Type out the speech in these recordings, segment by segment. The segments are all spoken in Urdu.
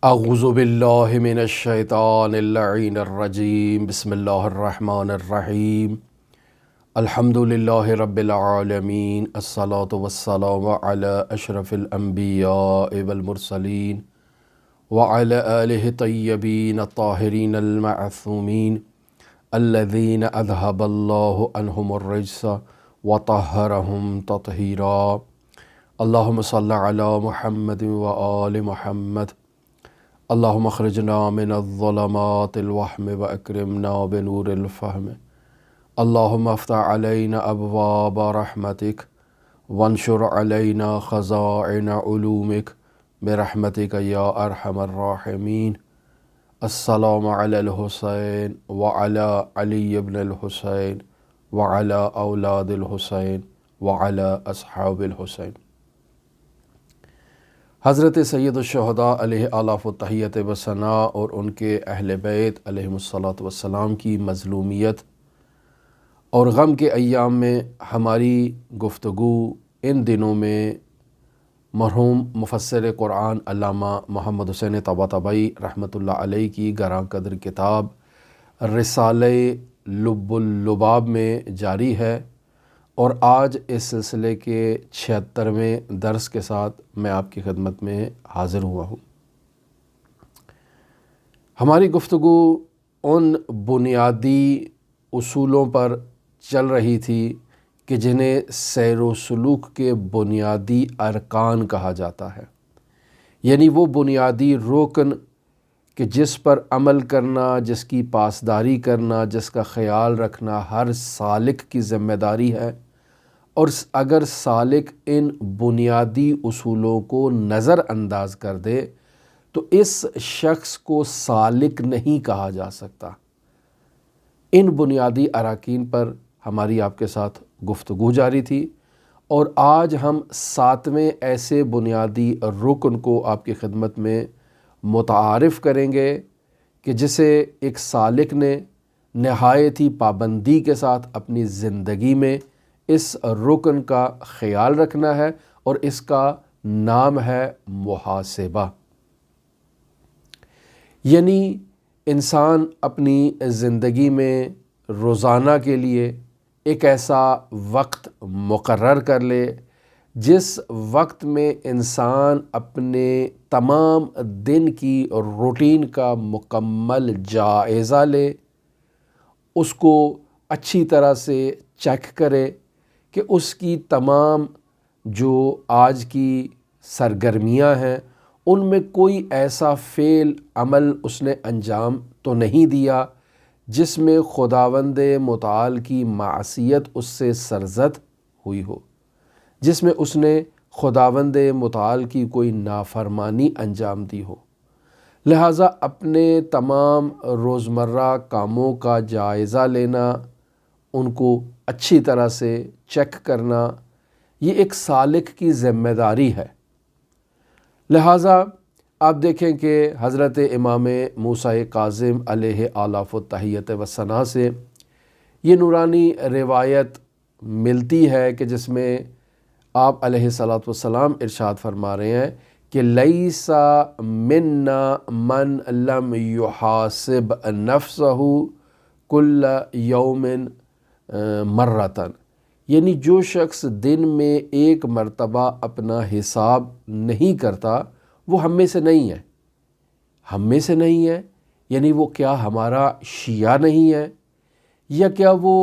اعوذ باللہ من الشیطان اللعین الرجیم، بسم اللہ الرحمن الرحیم، الحمد للہ رب العالمین، الصلاة والسلام علی اشرف الانبیاء والمرسلین وعلی آلہ الطیبین الطاہرین المعصومین الذین اذہب اللہ عنہم الرجس وطہرہم تطہیرا۔ اللہم صل علی محمد وآل محمد، اللہم اخرجنا من الظلمات الوہم واکرمنا بنور الفہم، اللہم افتح علینا ابواب رحمتک وانشر علینا خزائن علومک برحمتک یا ارحم الراحمین۔ السلام علی الحسین وعلی علی بن الحسین وعلی اولاد الحسین وعلی اصحاب الحسین۔ حضرت سید الشہداء علیہ آلاف التحیت و ثناء اور ان کے اہل بیت علیہم الصلاۃ والسلام کی مظلومیت اور غم کے ایام میں ہماری گفتگو ان دنوں میں مرحوم مفسر قرآن علامہ محمد حسین طباطبائی رحمۃ اللہ علیہ کی گراں قدر کتاب رسالہ لب اللباب میں جاری ہے، اور آج اس سلسلے کے 76ویں درس کے ساتھ میں آپ کی خدمت میں حاضر ہوا ہوں۔ ہماری گفتگو ان بنیادی اصولوں پر چل رہی تھی کہ جنہیں سیر و سلوک کے بنیادی ارکان کہا جاتا ہے، یعنی وہ بنیادی رکن کہ جس پر عمل کرنا، جس کی پاسداری کرنا، جس کا خیال رکھنا ہر سالک کی ذمہ داری ہے، اور اگر سالک ان بنیادی اصولوں کو نظر انداز کر دے تو اس شخص کو سالک نہیں کہا جا سکتا۔ ان بنیادی اراکین پر ہماری آپ کے ساتھ گفتگو جاری تھی، اور آج ہم 7ویں ایسے بنیادی رکن کو آپ کی خدمت میں متعارف کریں گے کہ جسے ایک سالک نے نہایت ہی پابندی کے ساتھ اپنی زندگی میں اس رکن کا خیال رکھنا ہے، اور اس کا نام ہے محاسبہ۔ یعنی انسان اپنی زندگی میں روزانہ کے لیے ایک ایسا وقت مقرر کر لے جس وقت میں انسان اپنے تمام دن کی روٹین کا مکمل جائزہ لے، اس کو اچھی طرح سے چیک کرے کہ اس کی تمام جو آج کی سرگرمیاں ہیں ان میں کوئی ایسا فعل عمل اس نے انجام تو نہیں دیا جس میں خداوند متعال کی معصیت اس سے سرزد ہوئی ہو، جس میں اس نے خداوند متعال کی کوئی نافرمانی انجام دی ہو۔ لہٰذا اپنے تمام روزمرہ کاموں کا جائزہ لینا، ان کو اچھی طرح سے چیک کرنا، یہ ایک سالک کی ذمہ داری ہے۔ لہٰذا آپ دیکھیں کہ حضرت امام موسیٰ کاظم علیہ آلاف التحیت و ثناء سے یہ نورانی روایت ملتی ہے کہ جس میں آپ علیہ الصلاۃ والسلام ارشاد فرما رہے ہیں کہ لیس منا من لم یحاسب نفسہ کل یوم مرتن، یعنی جو شخص دن میں ایک مرتبہ اپنا حساب نہیں کرتا وہ ہم میں سے نہیں ہے۔ ہم میں سے نہیں ہے یعنی وہ کیا ہمارا شیعہ نہیں ہے، یا کیا وہ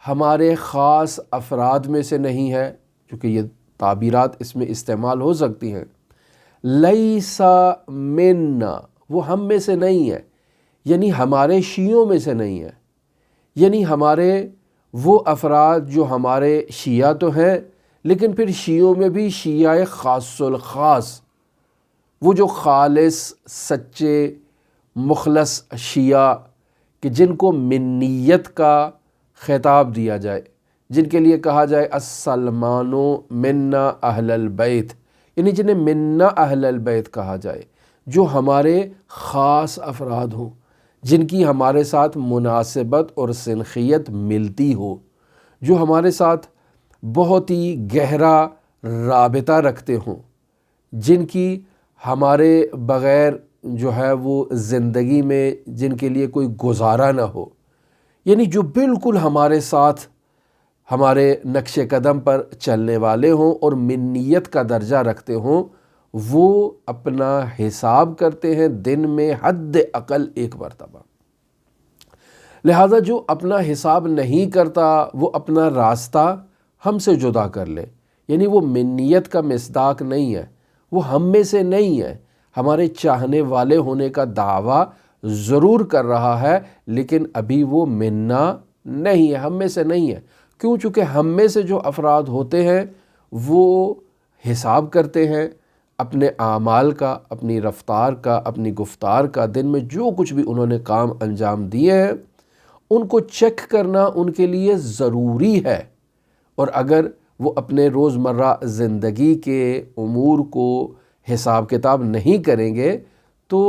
ہمارے خاص افراد میں سے نہیں ہے، کیونکہ یہ تعبیرات اس میں استعمال ہو سکتی ہیں۔ لیسا منا، وہ ہم میں سے نہیں ہے، یعنی ہمارے شیعوں میں سے نہیں ہے، یعنی ہمارے وہ افراد جو ہمارے شیعہ تو ہیں لیکن پھر شیعوں میں بھی شیعہ خاص الخاص، وہ جو خالص سچے مخلص شیعہ کہ جن کو منیت کا خطاب دیا جائے، جن کے لیے کہا جائے السلمانو منا اہل البیت، یعنی جنہیں منا اہل البیت کہا جائے، جو ہمارے خاص افراد ہوں، جن کی ہمارے ساتھ مناسبت اور سنخیت ملتی ہو، جو ہمارے ساتھ بہت ہی گہرا رابطہ رکھتے ہوں، جن کی ہمارے بغیر جو ہے وہ زندگی میں جن کے لیے کوئی گزارا نہ ہو، یعنی جو بالکل ہمارے ساتھ ہمارے نقش قدم پر چلنے والے ہوں اور منیت کا درجہ رکھتے ہوں، وہ اپنا حساب کرتے ہیں دن میں حد اقل ایک مرتبہ۔ لہذا جو اپنا حساب نہیں کرتا وہ اپنا راستہ ہم سے جدا کر لے، یعنی وہ منیت کا مصداق نہیں ہے، وہ ہم میں سے نہیں ہے، ہمارے چاہنے والے ہونے کا دعویٰ ضرور کر رہا ہے لیکن ابھی وہ منا نہیں ہے، ہم میں سے نہیں ہے۔ کیوں؟ چونکہ ہم میں سے جو افراد ہوتے ہیں وہ حساب کرتے ہیں اپنے اعمال کا، اپنی رفتار کا، اپنی گفتار کا، دن میں جو کچھ بھی انہوں نے کام انجام دیے ہیں ان کو چیک کرنا ان کے لیے ضروری ہے، اور اگر وہ اپنے روزمرہ زندگی کے امور کو حساب کتاب نہیں کریں گے تو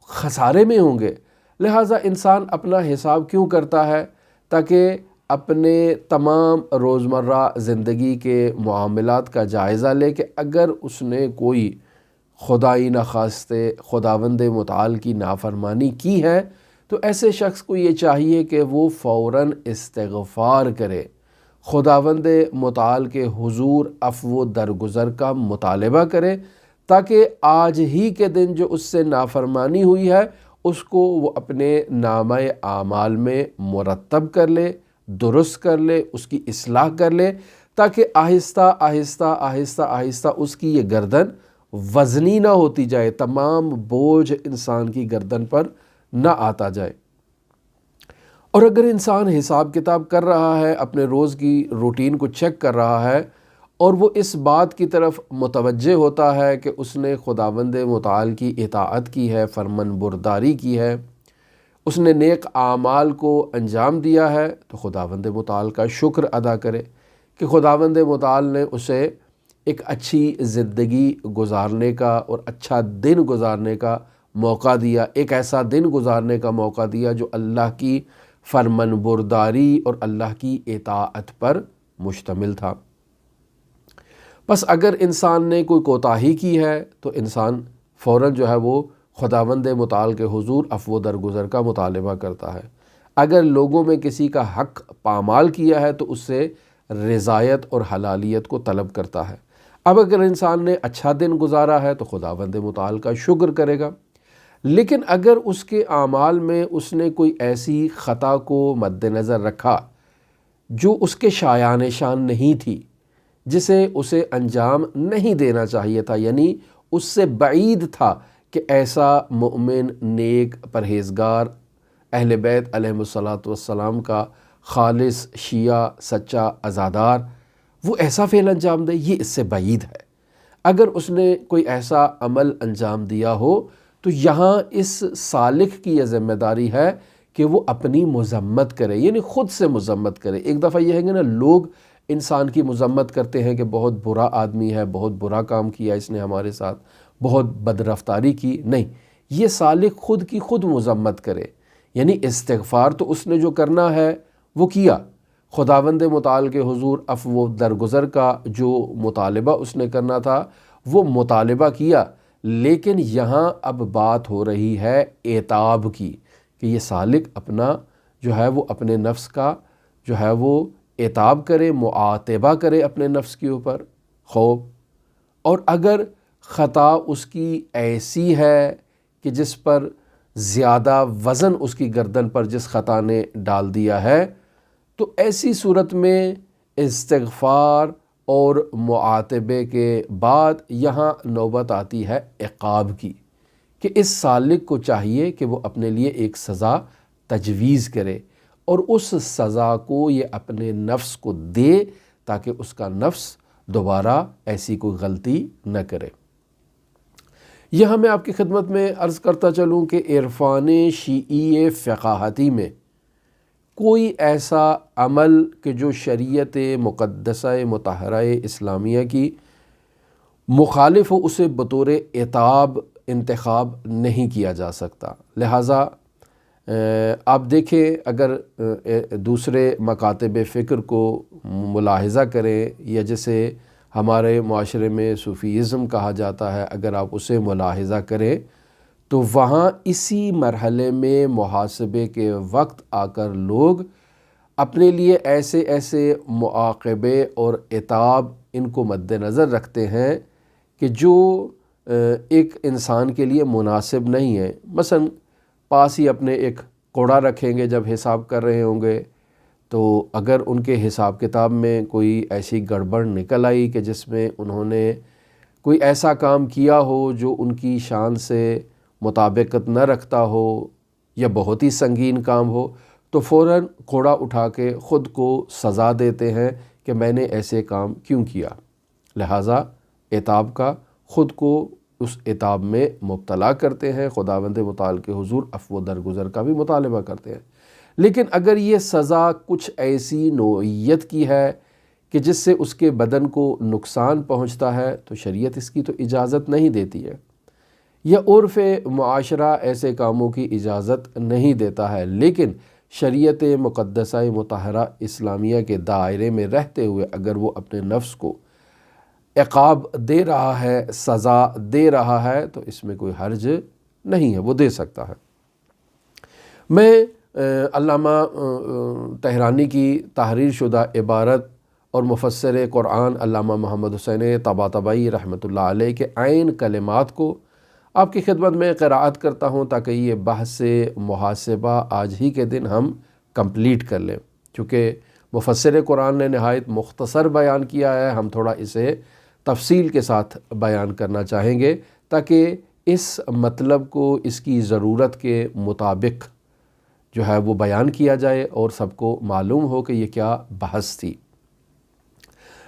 خسارے میں ہوں گے۔ لہٰذا انسان اپنا حساب کیوں کرتا ہے؟ تاکہ اپنے تمام روزمرہ زندگی کے معاملات کا جائزہ لے کہ اگر اس نے کوئی خدائی نخواستے خداوند متعال کی نافرمانی کی ہے تو ایسے شخص کو یہ چاہیے کہ وہ فوراً استغفار کرے، خداوند متعال کے حضور عفو و درگزر کا مطالبہ کرے، تاکہ آج ہی کے دن جو اس سے نافرمانی ہوئی ہے اس کو وہ اپنے نامہ اعمال میں مرتب کر لے، درست کر لے، اس کی اصلاح کر لے، تاکہ آہستہ آہستہ آہستہ آہستہ اس کی یہ گردن وزنی نہ ہوتی جائے، تمام بوجھ انسان کی گردن پر نہ آتا جائے۔ اور اگر انسان حساب کتاب کر رہا ہے، اپنے روز کی روٹین کو چیک کر رہا ہے اور وہ اس بات کی طرف متوجہ ہوتا ہے کہ اس نے خداوند متعال کی اطاعت کی ہے، فرمان برداری کی ہے، اس نے نیک اعمال کو انجام دیا ہے، تو خداوند متعال کا شکر ادا کرے کہ خداوند متعال نے اسے ایک اچھی زندگی گزارنے کا اور اچھا دن گزارنے کا موقع دیا، ایک ایسا دن گزارنے کا موقع دیا جو اللہ کی فرمان برداری اور اللہ کی اطاعت پر مشتمل تھا۔ بس اگر انسان نے کوئی کوتاہی کی ہے تو انسان فوراً جو ہے وہ خداوند متعال کے حضور عفو و درگزر کا مطالبہ کرتا ہے۔ اگر لوگوں میں کسی کا حق پامال کیا ہے تو اس سے رضایت اور حلالیت کو طلب کرتا ہے۔ اب اگر انسان نے اچھا دن گزارا ہے تو خداوند متعال کا شکر کرے گا، لیکن اگر اس کے اعمال میں اس نے کوئی ایسی خطا کو مد نظر رکھا جو اس کے شایان شان نہیں تھی، جسے اسے انجام نہیں دینا چاہیے تھا، یعنی اس سے بعید تھا کہ ایسا مومن، نیک، پرہیزگار، اہل بیت علیہم الصلاۃ کا خالص شیعہ، سچا عزادار، وہ ایسا فعل انجام دے، یہ اس سے بعید ہے۔ اگر اس نے کوئی ایسا عمل انجام دیا ہو تو یہاں اس سالک کی یہ ذمہ داری ہے کہ وہ اپنی مذمت کرے، یعنی خود سے مذمت کرے۔ ایک دفعہ یہ ہے کہ نا لوگ انسان کی مذمت کرتے ہیں کہ بہت برا آدمی ہے، بہت برا کام کیا اس نے ہمارے ساتھ، بہت بدرفتاری کی، نہیں، یہ سالک خود کی خود مذمت کرے، یعنی استغفار تو اس نے جو کرنا ہے وہ کیا، خداوند متعال کے حضور عفو و درگزر کا جو مطالبہ اس نے کرنا تھا وہ مطالبہ کیا، لیکن یہاں اب بات ہو رہی ہے عتاب کی، کہ یہ سالک اپنا جو ہے وہ اپنے نفس کا جو ہے وہ عتاب کرے، معاتبہ کرے اپنے نفس کے اوپر خوب۔ اور اگر خطا اس کی ایسی ہے کہ جس پر زیادہ وزن اس کی گردن پر جس خطا نے ڈال دیا ہے، تو ایسی صورت میں استغفار اور معاتبے کے بعد یہاں نوبت آتی ہے عقاب کی، کہ اس سالک کو چاہیے کہ وہ اپنے لیے ایک سزا تجویز کرے اور اس سزا کو یہ اپنے نفس کو دے تاکہ اس کا نفس دوبارہ ایسی کوئی غلطی نہ کرے۔ یہاں میں آپ کی خدمت میں عرض کرتا چلوں کہ عرفان شیعی فقاہتی میں کوئی ایسا عمل کہ جو شریعت مقدسہ مطہرہ اسلامیہ کی مخالف ہو، اسے بطور عتاب انتخاب نہیں کیا جا سکتا۔ لہٰذا آپ دیکھیں، اگر دوسرے مکاتب فکر کو ملاحظہ کریں یا جسے ہمارے معاشرے میں صوفیزم کہا جاتا ہے، اگر آپ اسے ملاحظہ کریں تو وہاں اسی مرحلے میں محاسبے کے وقت آ کر لوگ اپنے لیے ایسے ایسے معاقبے اور عتاب ان کو مد نظر رکھتے ہیں کہ جو ایک انسان کے لیے مناسب نہیں ہے۔ مثلا پاس ہی اپنے ایک کوڑا رکھیں گے جب حساب کر رہے ہوں گے، تو اگر ان کے حساب کتاب میں کوئی ایسی گڑبڑ نکل آئی کہ جس میں انہوں نے کوئی ایسا کام کیا ہو جو ان کی شان سے مطابقت نہ رکھتا ہو یا بہت ہی سنگین کام ہو، تو فوراً کوڑا اٹھا کے خود کو سزا دیتے ہیں کہ میں نے ایسے کام کیوں کیا۔ لہٰذا عتاب کا خود کو اس عتاب میں مبتلا کرتے ہیں، خداوند متعال کے حضور عفو درگزر کا بھی مطالبہ کرتے ہیں۔ لیکن اگر یہ سزا کچھ ایسی نوعیت کی ہے کہ جس سے اس کے بدن کو نقصان پہنچتا ہے تو شریعت اس کی تو اجازت نہیں دیتی ہے، یا عرف معاشرہ ایسے کاموں کی اجازت نہیں دیتا ہے، لیکن شریعت مقدسہ مطہرہ اسلامیہ کے دائرے میں رہتے ہوئے اگر وہ اپنے نفس کو عقاب دے رہا ہے، سزا دے رہا ہے، تو اس میں کوئی حرج نہیں ہے، وہ دے سکتا ہے۔ میں علامہ طہرانی کی تحریر شدہ عبارت اور مفسر قرآن علامہ محمد حسین طباطبائی رحمۃ اللہ علیہ کے عین کلمات کو آپ کی خدمت میں قرأت کرتا ہوں تاکہ یہ بحث محاسبہ آج ہی کے دن ہم کمپلیٹ کر لیں۔ چونکہ مفسر قرآن نے نہایت مختصر بیان کیا ہے، ہم تھوڑا اسے تفصیل کے ساتھ بیان کرنا چاہیں گے تاکہ اس مطلب کو اس کی ضرورت کے مطابق جو ہے وہ بیان کیا جائے اور سب کو معلوم ہو کہ یہ کیا بحث تھی۔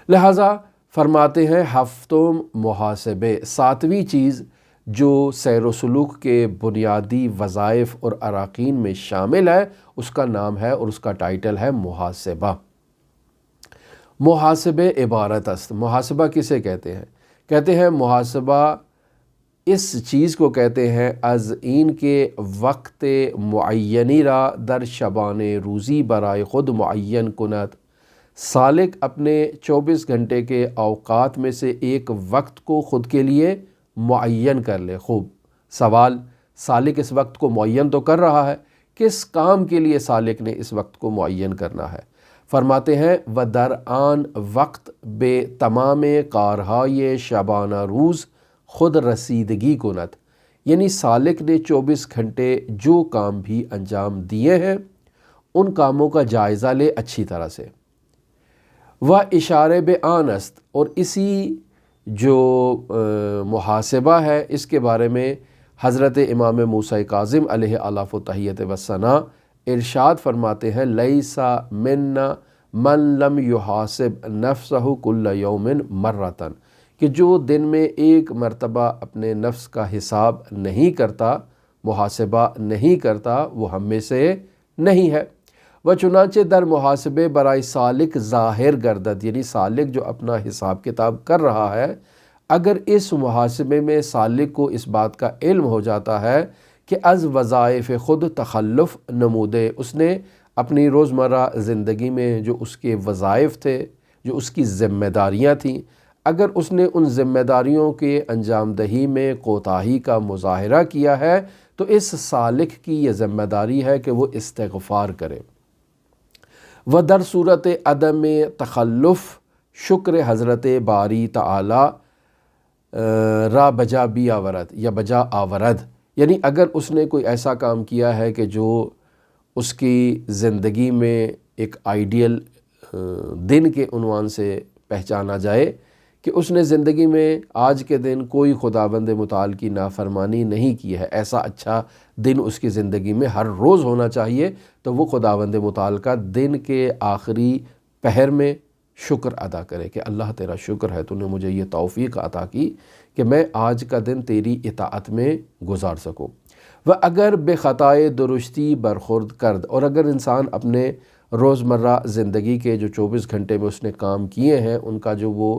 لہٰذا فرماتے ہیں ہفتم محاسبے، ساتویں چیز جو سیر و سلوک کے بنیادی وظائف اور اراکین میں شامل ہے اس کا نام ہے اور اس کا ٹائٹل ہے محاسبہ۔ محاسبے عبارت است، محاسبہ کسے کہتے ہیں؟ کہتے ہیں محاسبہ اس چیز کو کہتے ہیں از این کے وقت معینی را در شبان روزی برائے خود معین کند، سالک اپنے 24 گھنٹے کے اوقات میں سے ایک وقت کو خود کے لیے معین کر لے۔ خوب سوال، سالک اس وقت کو معین تو کر رہا ہے، کس کام کے لیے سالک نے اس وقت کو معین کرنا ہے؟ فرماتے ہیں و در آن وقت بے تمام کارہائے شبانہ روز خود رسیدگی کند، یعنی سالک نے 24 گھنٹے جو کام بھی انجام دیے ہیں ان کاموں کا جائزہ لے اچھی طرح سے۔ و اشارے بے آن است، اور اسی جو محاسبہ ہے اس کے بارے میں حضرت امام موسیٰ کاظم علیہ الاف و تحیت و ثنا ارشاد فرماتے ہیں لیسا منا من لم یحاسب نفسہ کل یوم مرتن، کہ جو دن میں ایک مرتبہ اپنے نفس کا حساب نہیں کرتا، محاسبہ نہیں کرتا، وہ ہم میں سے نہیں ہے۔ وہ چنانچہ در محاسبے برائے سالک ظاہر گردد، یعنی سالک جو اپنا حساب کتاب کر رہا ہے، اگر اس محاسبے میں سالک کو اس بات کا علم ہو جاتا ہے کہ از وظائف خود تخلف نمودے، اس نے اپنی روزمرہ زندگی میں جو اس کے وظائف تھے، جو اس کی ذمہ داریاں تھیں، اگر اس نے ان ذمہ داریوں کے انجام دہی میں کوتاہی کا مظاہرہ کیا ہے تو اس سالک کی یہ ذمہ داری ہے کہ وہ استغفار کرے۔ و در صورت عدم تخلف شکر حضرت باری تعالی را بجا بی آورد یا بجا آورد، یعنی اگر اس نے کوئی ایسا کام کیا ہے کہ جو اس کی زندگی میں ایک آئیڈیل دن کے عنوان سے پہچانا جائے کہ اس نے زندگی میں آج کے دن کوئی خداوند متعال کی نافرمانی نہیں کی ہے، ایسا اچھا دن اس کی زندگی میں ہر روز ہونا چاہیے، تو وہ خداوند متعال کا دن کے آخری پہر میں شکر ادا کرے کہ اللہ تیرا شکر ہے، تو نے مجھے یہ توفیق عطا کی کہ میں آج کا دن تیری اطاعت میں گزار سکوں۔ وہ اگر بے خطائے درستی برخورد کرد، اور اگر انسان اپنے روزمرہ زندگی کے جو 24 گھنٹے میں اس نے کام کیے ہیں ان کا جو وہ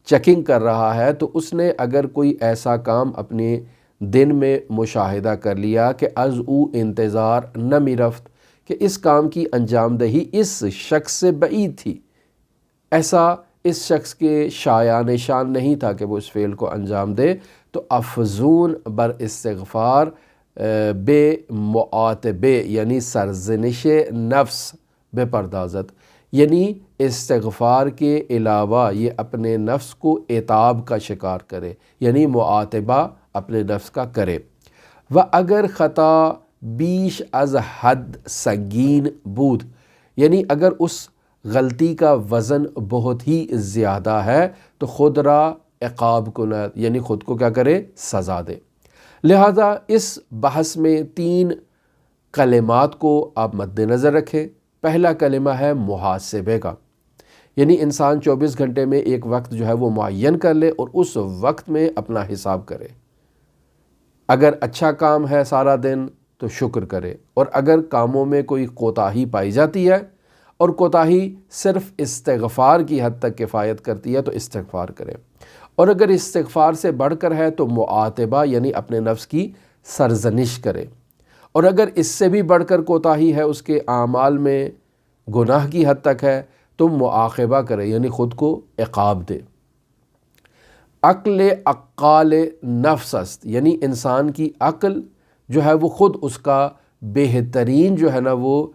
چیکنگ کر رہا ہے، تو اس نے اگر کوئی ایسا کام اپنے دن میں مشاہدہ کر لیا کہ از او انتظار نہ میرفت، کہ اس کام کی انجام دہی اس شخص سے بعید تھی، ایسا اس شخص کے شایان شان نہیں تھا کہ وہ اس فعل کو انجام دے، تو افزون بر استغفار بے معاتبے یعنی سرزنش نفس بے پردازت، یعنی استغفار کے علاوہ یہ اپنے نفس کو عتاب کا شکار کرے، یعنی معاتبہ اپنے نفس کا کرے۔ و اگر خطا بیش از حد سنگین بود، یعنی اگر اس غلطی کا وزن بہت ہی زیادہ ہے تو خود را عقاب کند، یعنی خود کو کیا کرے، سزا دے۔ لہذا اس بحث میں 3 کلمات کو آپ مد نظر رکھیں۔ پہلا کلمہ ہے محاسبے کا، یعنی انسان 24 گھنٹے میں ایک وقت جو ہے وہ معین کر لے اور اس وقت میں اپنا حساب کرے۔ اگر اچھا کام ہے سارا دن تو شکر کرے، اور اگر کاموں میں کوئی کوتاہی پائی جاتی ہے اور کوتاہی صرف استغفار کی حد تک کفایت کرتی ہے تو استغفار کرے، اور اگر استغفار سے بڑھ کر ہے تو معاتبہ یعنی اپنے نفس کی سرزنش کرے، اور اگر اس سے بھی بڑھ کر کوتاہی ہے، اس کے اعمال میں گناہ کی حد تک ہے، تو مؤاخبہ کرے یعنی خود کو عقاب دے۔ عقل عقال نفس است، یعنی انسان کی عقل جو ہے وہ خود اس کا بہترین جو ہے نا وہ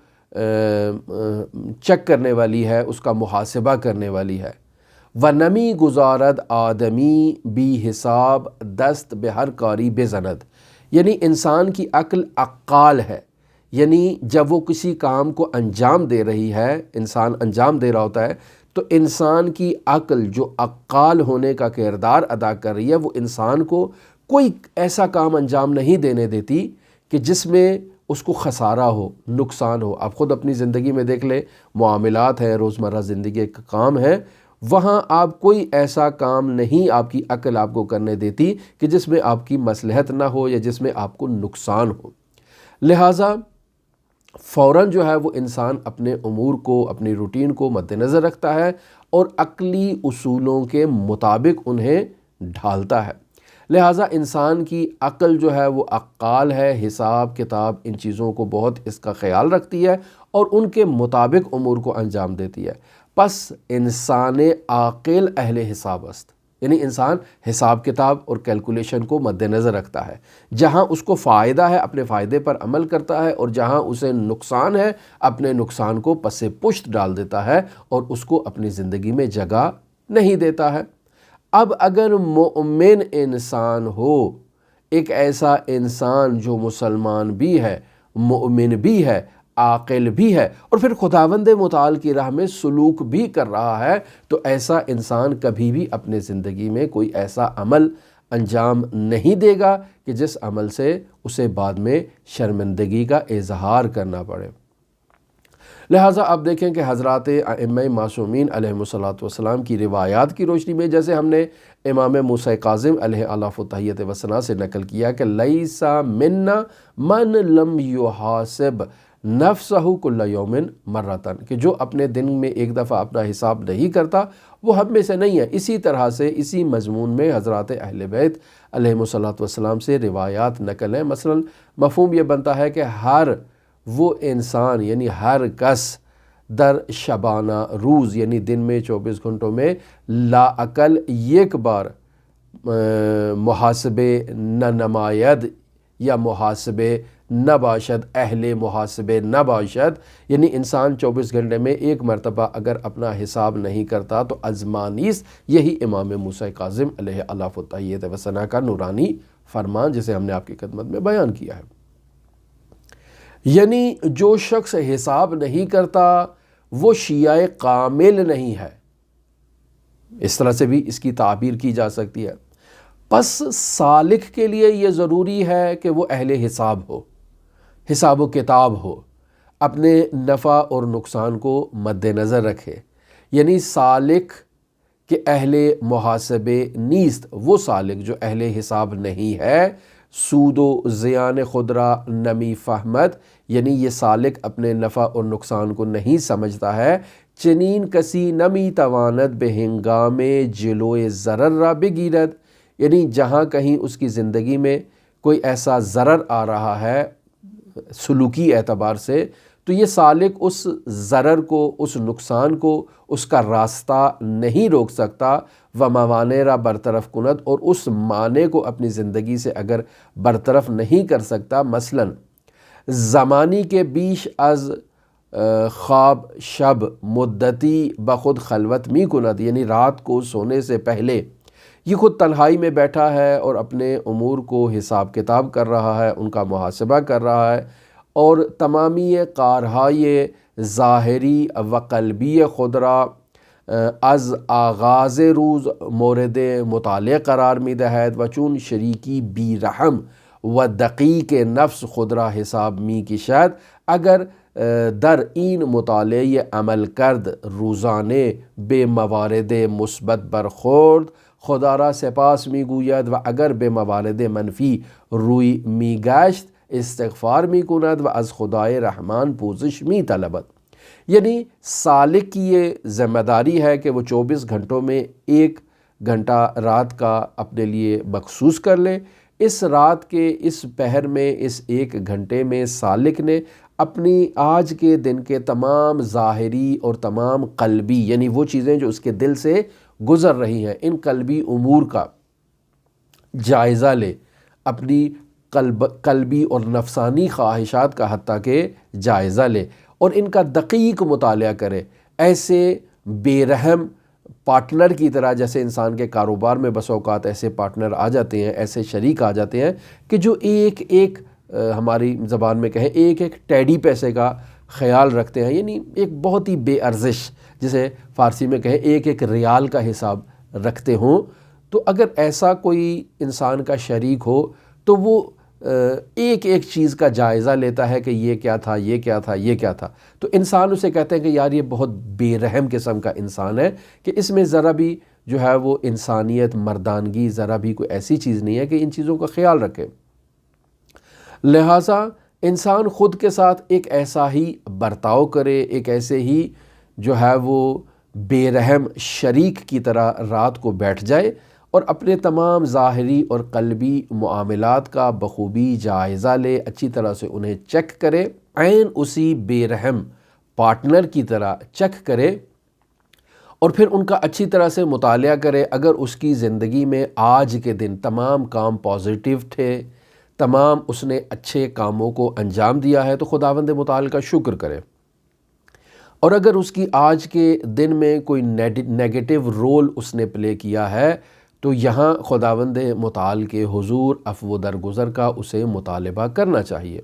چیک کرنے والی ہے، اس کا محاسبہ کرنے والی ہے۔ ونمی گزارد آدمی بی حساب دست بہر کاری بے زند، یعنی انسان کی عقل عقال ہے، یعنی جب وہ کسی کام کو انجام دے رہی ہے، انسان انجام دے رہا ہوتا ہے تو انسان کی عقل جو عقال ہونے کا کردار ادا کر رہی ہے وہ انسان کو کوئی ایسا کام انجام نہیں دینے دیتی کہ جس میں اس کو خسارہ ہو، نقصان ہو۔ آپ خود اپنی زندگی میں دیکھ لیں، معاملات ہیں، روزمرہ زندگی کا کام ہے، وہاں آپ کوئی ایسا کام نہیں آپ کی عقل آپ کو کرنے دیتی کہ جس میں آپ کی مصلحت نہ ہو یا جس میں آپ کو نقصان ہو۔ لہٰذا فوراً جو ہے وہ انسان اپنے امور کو، اپنی روٹین کو مد نظر رکھتا ہے اور عقلی اصولوں کے مطابق انہیں ڈھالتا ہے۔ لہٰذا انسان کی عقل جو ہے وہ عقال ہے، حساب کتاب ان چیزوں کو بہت اس کا خیال رکھتی ہے اور ان کے مطابق امور کو انجام دیتی ہے۔ پس انسان عاقل اہل حساب است، یعنی انسان حساب کتاب اور کیلکولیشن کو مد نظر رکھتا ہے۔ جہاں اس کو فائدہ ہے اپنے فائدے پر عمل کرتا ہے، اور جہاں اسے نقصان ہے اپنے نقصان کو پس پشت ڈال دیتا ہے اور اس کو اپنی زندگی میں جگہ نہیں دیتا ہے۔ اب اگر مومن انسان ہو، ایک ایسا انسان جو مسلمان بھی ہے، مومن بھی ہے، عاقل بھی ہے، اور پھر خداوند متعال کی راہ میں سلوک بھی کر رہا ہے، تو ایسا انسان کبھی بھی اپنے زندگی میں کوئی ایسا عمل انجام نہیں دے گا کہ جس عمل سے اسے بعد میں شرمندگی کا اظہار کرنا پڑے۔ لہٰذا آپ دیکھیں کہ حضرات ائمہ معصومین علیہ الصلوۃ والسلام کی روایات کی روشنی میں، جیسے ہم نے امام موسیٰ کاظم علیہ الاف التحیۃ والثناء سے نقل کیا کہ لیسا منا من لم یحاسب نفسہ کل یوم مرتن، کہ جو اپنے دن میں ایک دفعہ اپنا حساب نہیں کرتا وہ ہم میں سے نہیں ہے۔ اسی طرح سے اسی مضمون میں حضرات اہل بیت علیہ الصلوۃ والسلام سے روایات نقل ہیں۔ مثلا مفہوم یہ بنتا ہے کہ ہر وہ انسان یعنی ہر کس در شبانہ روز یعنی دن میں 24 گھنٹوں میں لا اقل ایک بار محاسبے نہ نماید یا محاسبے نہ باشد، اہل محاسبے نہ باشد، یعنی انسان 24 گھنٹے میں ایک مرتبہ اگر اپنا حساب نہیں کرتا تو ازمانیس یہی امام موسیٰ کاظم علیہ الاف التحیۃ والثناء کا نورانی فرمان جسے ہم نے آپ کی خدمت میں بیان کیا ہے۔ یعنی جو شخص حساب نہیں کرتا وہ شیعہ کامل نہیں ہے، اس طرح سے بھی اس کی تعبیر کی جا سکتی ہے۔ پس سالک کے لیے یہ ضروری ہے کہ وہ اہل حساب ہو، حساب و کتاب ہو، اپنے نفع اور نقصان کو مد نظر رکھے۔ یعنی سالک کہ اہل محاسبے نیست، وہ سالک جو اہل حساب نہیں ہے، سود و زیان خود را نمی فہمت، یعنی یہ سالک اپنے نفع اور نقصان کو نہیں سمجھتا ہے۔ چنین کسی نمی تواند بے ہنگام جلوئے ضرر را بگیرد، یعنی جہاں کہیں اس کی زندگی میں کوئی ایسا ضرر آ رہا ہے سلوکی اعتبار سے، تو یہ سالک اس ضرر کو، اس نقصان کو، اس کا راستہ نہیں روک سکتا۔ و موانع را برطرف کند، اور اس معنی کو اپنی زندگی سے اگر برطرف نہیں کر سکتا، مثلا زمانی کے بیش از خواب شب مدتی بخود خلوت می کند، یعنی رات کو سونے سے پہلے یہ خود تنہائی میں بیٹھا ہے اور اپنے امور کو حساب کتاب کر رہا ہے، ان کا محاسبہ کر رہا ہے، اور تمامی کارهای ظاہری و قلبی خود را از آغاز روز مورد مطالعه قرار می دهد و چون شریکی بی رحم و دقیق نفس خود را حساب می کشد، اگر در این مطالعه عمل کرد روزانه به موارد مثبت برخورد، خدا را سپاس می گوید و اگر به موارد منفی روی می گشت استغفار می کند و از خدای رحمان پوزش می طلبد۔ یعنی سالک کی یہ ذمہ داری ہے کہ وہ 24 گھنٹوں میں 1 گھنٹہ رات کا اپنے لیے مخصوص کر لے۔ اس رات کے اس پہر میں، اس 1 گھنٹے میں سالک نے اپنی آج کے دن کے تمام ظاہری اور تمام قلبی، یعنی وہ چیزیں جو اس کے دل سے گزر رہی ہیں، ان قلبی امور کا جائزہ لے، اپنی قلبی اور نفسانی خواہشات کا حتیٰ کہ جائزہ لے، اور ان کا دقیق مطالعہ کرے۔ ایسے بے رحم پارٹنر کی طرح، جیسے انسان کے کاروبار میں بس اوقات ایسے پارٹنر آ جاتے ہیں، ایسے شریک آ جاتے ہیں کہ جو ایک ہماری زبان میں کہیں ایک ٹیڈی پیسے کا خیال رکھتے ہیں، یعنی ایک بہت ہی بے ارزش، جسے فارسی میں کہیں ایک ریال کا حساب رکھتے ہوں۔ تو اگر ایسا کوئی انسان کا شریک ہو تو وہ ایک چیز کا جائزہ لیتا ہے کہ یہ کیا تھا، یہ کیا تھا، یہ کیا تھا، تو انسان اسے کہتے ہیں کہ یار یہ بہت بے رحم قسم کا انسان ہے، کہ اس میں ذرا بھی جو ہے وہ انسانیت، مردانگی، ذرا بھی کوئی ایسی چیز نہیں ہے کہ ان چیزوں کا خیال رکھے۔ لہٰذا انسان خود کے ساتھ ایک ایسا ہی برتاؤ کرے، ایک ایسے ہی جو ہے وہ بے رحم شریک کی طرح رات کو بیٹھ جائے اور اپنے تمام ظاہری اور قلبی معاملات کا بخوبی جائزہ لے، اچھی طرح سے انہیں چیک کرے، عین اسی بے رحم پارٹنر کی طرح چیک کرے، اور پھر ان کا اچھی طرح سے مطالعہ کرے۔ اگر اس کی زندگی میں آج کے دن تمام کام پازیٹیو تھے، تمام اس نے اچھے کاموں کو انجام دیا ہے، تو خداوند متعال کا شکر کرے، اور اگر اس کی آج کے دن میں کوئی نیگیٹو رول اس نے پلے کیا ہے تو یہاں خداوند متعال کے حضور عفو درگزر کا اسے مطالبہ کرنا چاہیے۔